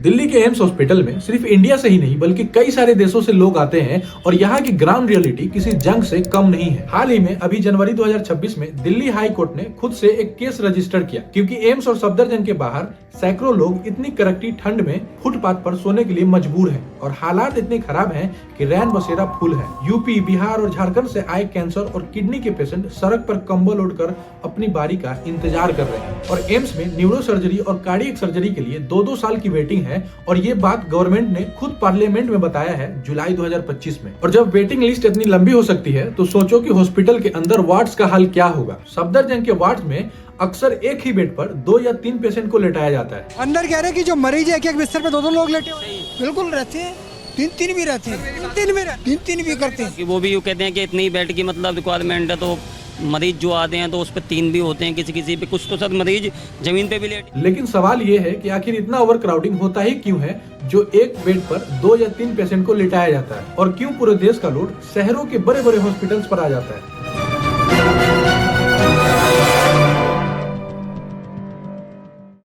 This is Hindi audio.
दिल्ली के एम्स हॉस्पिटल में सिर्फ इंडिया से ही नहीं बल्कि कई सारे देशों से लोग आते हैं और यहाँ की ग्राउंड रियलिटी किसी जंग से कम नहीं है। हाल ही में अभी जनवरी 2026 में दिल्ली हाई कोर्ट ने खुद से एक केस रजिस्टर किया क्योंकि एम्स और सफदरजंग के बाहर सैकड़ों लोग इतनी कड़कती ठंड में फुटपाथ पर सोने के लिए मजबूर हैं और हालात इतने खराब हैं कि रैन बसेरा फुल है। यूपी, बिहार और झारखंड से आए कैंसर और किडनी के पेशेंट सड़क पर कंबल ओढ़कर अपनी बारी का इंतजार कर रहे हैं और एम्स में न्यूरो सर्जरी और कार्डियक सर्जरी के लिए 2-2 साल की वेटिंग है और ये बात गवर्नमेंट ने खुद पार्लियामेंट में बताया है जुलाई 2025 में। और जब वेटिंग लिस्ट इतनी लंबी हो सकती है तो सोचो कि हॉस्पिटल के अंदर वार्ड्स का हाल क्या होगा। सफदरजंग के वार्ड्स में अक्सर एक ही बेड पर 2 या 3 पेशेंट को लेटाया जाता है। अंदर कह रहे हैं कि जो मरीज है एक बिस्तर पे 2-2 लोग लेटे हुए बिल्कुल रहते हैं, 3-3 भी रहते हैं, 3-3 भी करते हैं। वो भी यूँ कहते हैं कि इतनी बेड की मतलब रिक्वायरमेंट है तो मरीज जो आते हैं तो उस पर 3 भी होते हैं, किसी पे कुछ तो सब मरीज जमीन पे भी लेटे। लेकिन सवाल ये है कि आखिर इतना ओवर क्राउडिंग होता ही क्यों है जो एक बेड पर 2 या 3 पेशेंट को लिटाया जाता है और क्यों पूरे देश का लोड शहरों के बड़े बड़े हॉस्पिटल्स पर आ जाता है।